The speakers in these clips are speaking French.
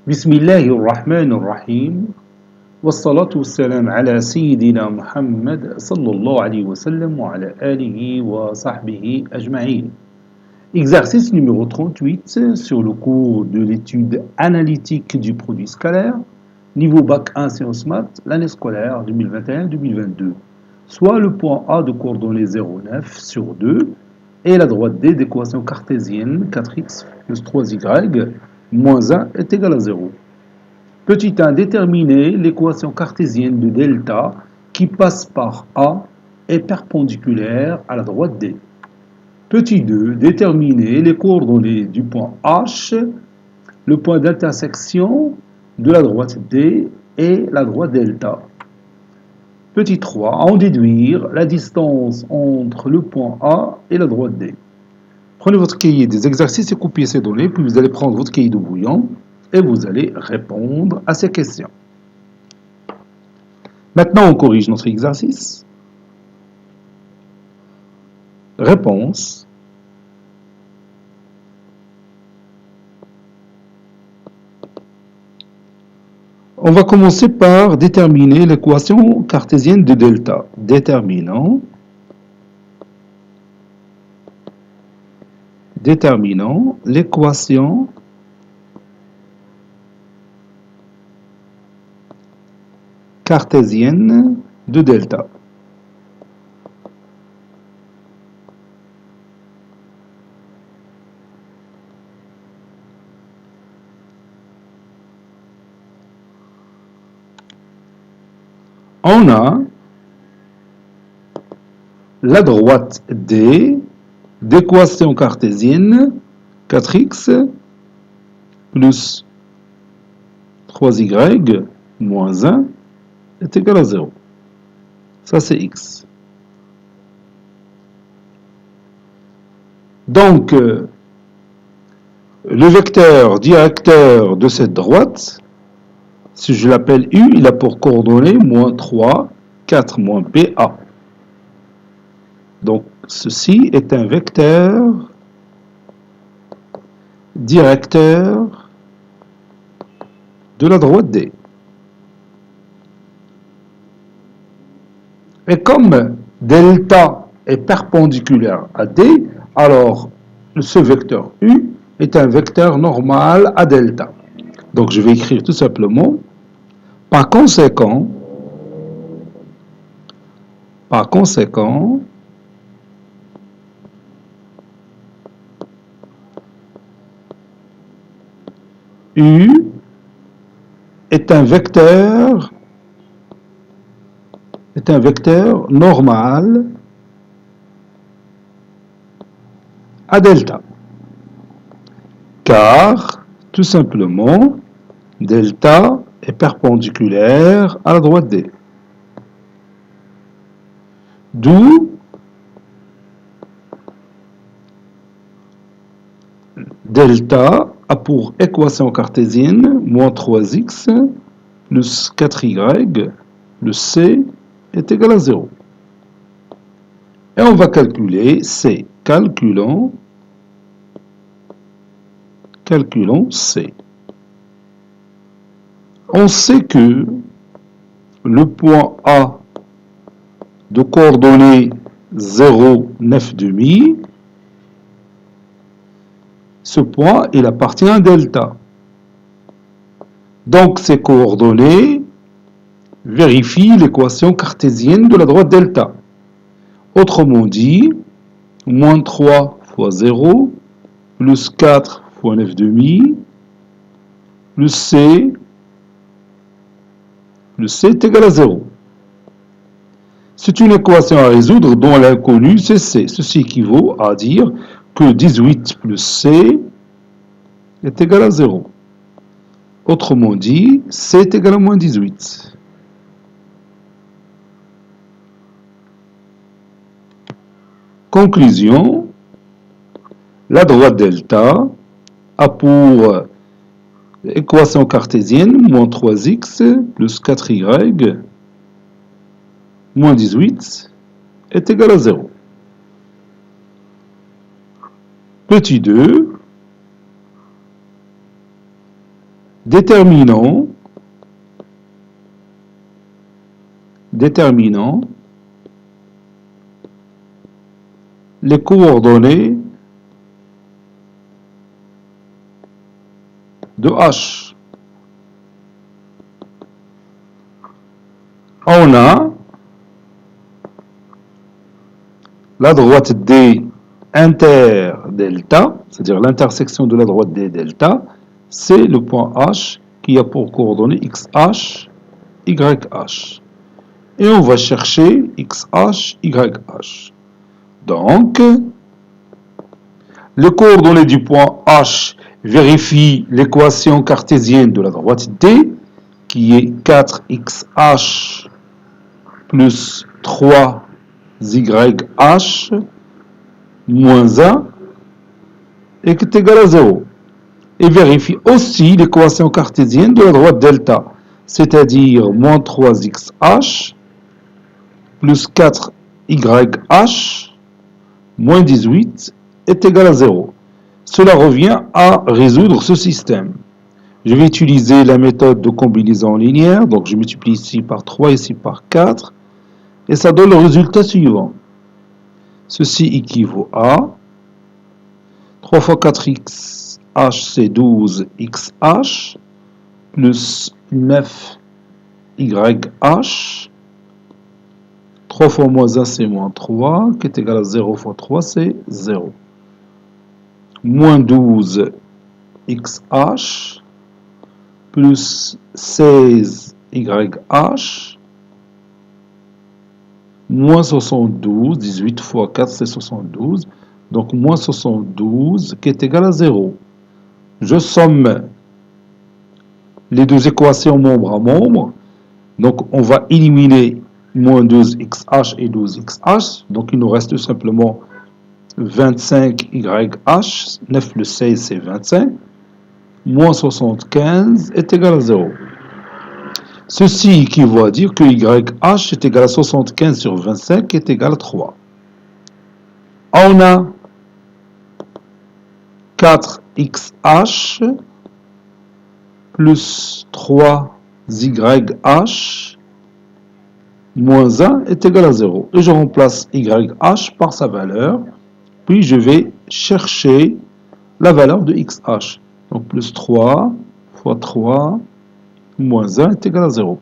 بسم الله الرحمن الرحيم والصلاة والسلام على سيدنا محمد صلى الله عليه وسلم وعلى آله وصحبه أجمعين. Exercice numéro 38 sur le cours de l'étude analytique du produit scalaire, niveau Bac 1 Sciences Maths, l'année scolaire 2021-2022. Soit le point A de coordonnées 0,9 sur 2 et la droite D d'équation cartésienne 4x plus 3y moins 1 est égal à 0. Petit 1, déterminer l'équation cartésienne de delta qui passe par A est perpendiculaire à la droite D. Petit 2, déterminer les coordonnées du point H, le point d'intersection de la droite D et la droite delta. Petit 3, en déduire la distance entre le point A et la droite D. Prenez votre cahier des exercices et copiez ces données, puis vous allez prendre votre cahier de brouillon et vous allez répondre à ces questions. Maintenant, on corrige notre exercice. Réponse. On va commencer par déterminer l'équation cartésienne de delta. Déterminant l'équation cartésienne de delta. On a la droite D d'équation cartésienne 4x plus 3y moins 1 est égal à 0. Ça, c'est x. Donc, le vecteur directeur de cette droite, si je l'appelle U, il a pour coordonnées moins 3, 4 moins PA. Donc, ceci est un vecteur directeur de la droite D. Et comme delta est perpendiculaire à D, alors ce vecteur U est un vecteur normal à delta. Donc, je vais écrire tout simplement, par conséquent, U est un vecteur normal à delta. Car, tout simplement, delta est perpendiculaire à la droite D. D'où delta a pour équation cartésienne moins 3x plus 4y, le C est égal à 0. Et on va calculer C. Calculons C. On sait que le point A de coordonnées 0, 9 demi, ce point, il appartient à delta. Donc, ces coordonnées vérifient l'équation cartésienne de la droite delta. Autrement dit, moins 3 fois 0, plus 4 fois 9 demi, le C est égal à 0. C'est une équation à résoudre dont l'inconnu c'est C. Ceci équivaut à dire que 18 plus C est égal à 0. Autrement dit, C est égal à moins 18. Conclusion, la droite delta a pour équation cartésienne moins 3x plus 4y moins 18 est égal à 0. Petit 2, déterminant les coordonnées de H. On a la droite D inter-delta, c'est-à-dire l'intersection de la droite D delta, c'est le point H qui a pour coordonnées XH, YH. Et on va chercher XH, YH. Donc, les coordonnées du point H vérifient l'équation cartésienne de la droite D, qui est 4XH plus 3YH moins 1 et qui est égal à 0. Et vérifie aussi l'équation cartésienne de la droite delta, c'est-à-dire moins 3XH plus 4YH moins 18 est égal à 0. Cela revient à résoudre ce système. Je vais utiliser la méthode de combinaison linéaire, donc je multiplie ici par 3, ici par 4, et ça donne le résultat suivant. Ceci équivaut à 3 fois 4xh, c'est 12xh, plus 9yh, 3 fois moins 1, c'est moins 3, qui est égal à 0 fois 3, c'est 0. Moins 12xh, plus 16yh, moins 72, 18 fois 4, c'est 72, donc moins 72, qui est égal à 0. Je somme les deux équations membre à membre, donc on va éliminer moins 12xh et 12xh, donc il nous reste tout simplement 25yh, 9 plus 16 c'est 25, moins 75 est égal à 0. Ceci équivaut à dire que YH est égal à 75 sur 25 qui est égal à 3. On a 4xh plus 3yh moins 1 est égal à 0. Et je remplace YH par sa valeur. Puis je vais chercher la valeur de XH. Donc plus 3 fois 3 moins 1 est égal à 0.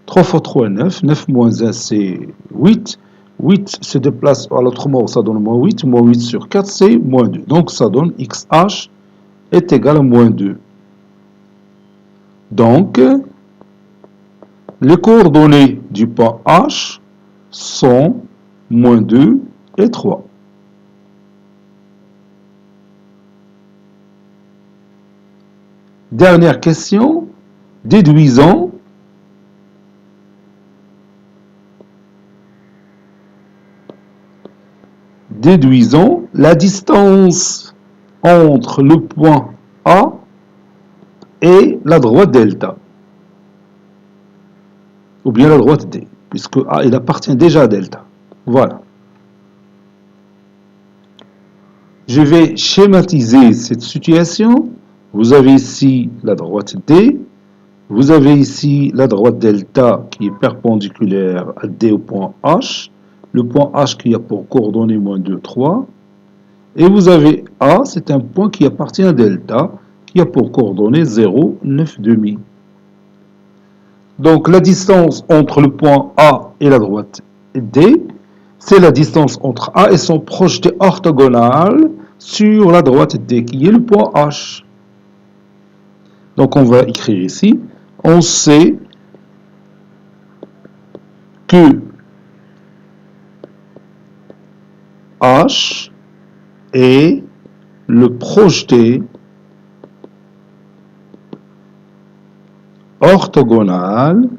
3 fois 3 est 9. 9 moins 1 c'est 8. 8 se déplace à l'autre mort, ça donne moins 8. Moins 8 sur 4 c'est moins 2. Donc ça donne XH est égal à moins 2. Donc les coordonnées du point H sont moins 2 et 3. Dernière question, déduisons la distance entre le point A et la droite delta, ou bien la droite D, puisque A il appartient déjà à delta. Voilà. Je vais schématiser cette situation. Vous avez ici la droite D, vous avez ici la droite delta qui est perpendiculaire à D au point H, le point H qui a pour coordonnées moins 2, 3, et vous avez A, c'est un point qui appartient à delta, qui a pour coordonnées 0, 9 demi. Donc la distance entre le point A et la droite D, c'est la distance entre A et son projeté orthogonal sur la droite D, qui est le point H. Donc on va écrire ici, on sait que H est le projeté orthogonal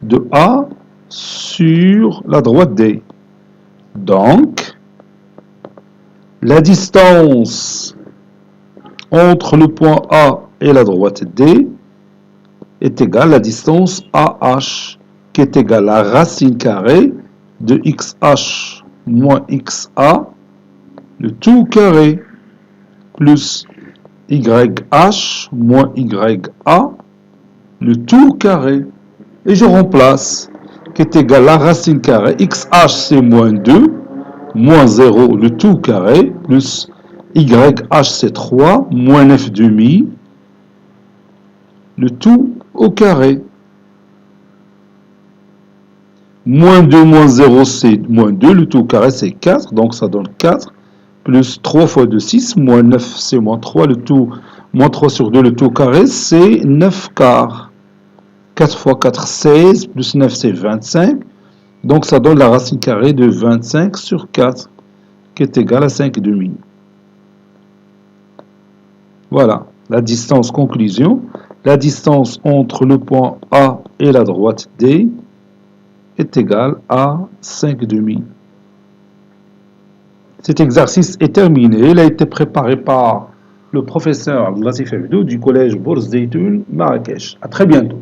de A sur la droite D. Donc, la distance entre le point A et la droite D est égale à la distance AH, qui est égale à la racine carrée de XH moins XA, le tout carré. plus YH moins YA, le tout carré. Et je remplace, qui est égal à la racine carrée. XH, c'est moins 2, moins 0, le tout carré, plus YH, c'est 3, moins 9 demi, le tout au carré. Moins 2, moins 0, c'est moins 2, le tout au carré, c'est 4, donc ça donne 4, plus 3 fois 2, 6, moins 9, c'est moins 3, le tout, moins 3 sur 2, le tout au carré, c'est 9 quarts. 4 fois 4, 16, plus 9, c'est 25, donc ça donne la racine carrée de 25 sur 4, qui est égale à 5 demi. Voilà, la distance conclusion. La distance entre le point A et la droite D est égale à 5 demi. Cet exercice est terminé. Il a été préparé par le professeur Abdelatif Abdou du collège Bourz Zeytoun, Marrakech. À très bientôt.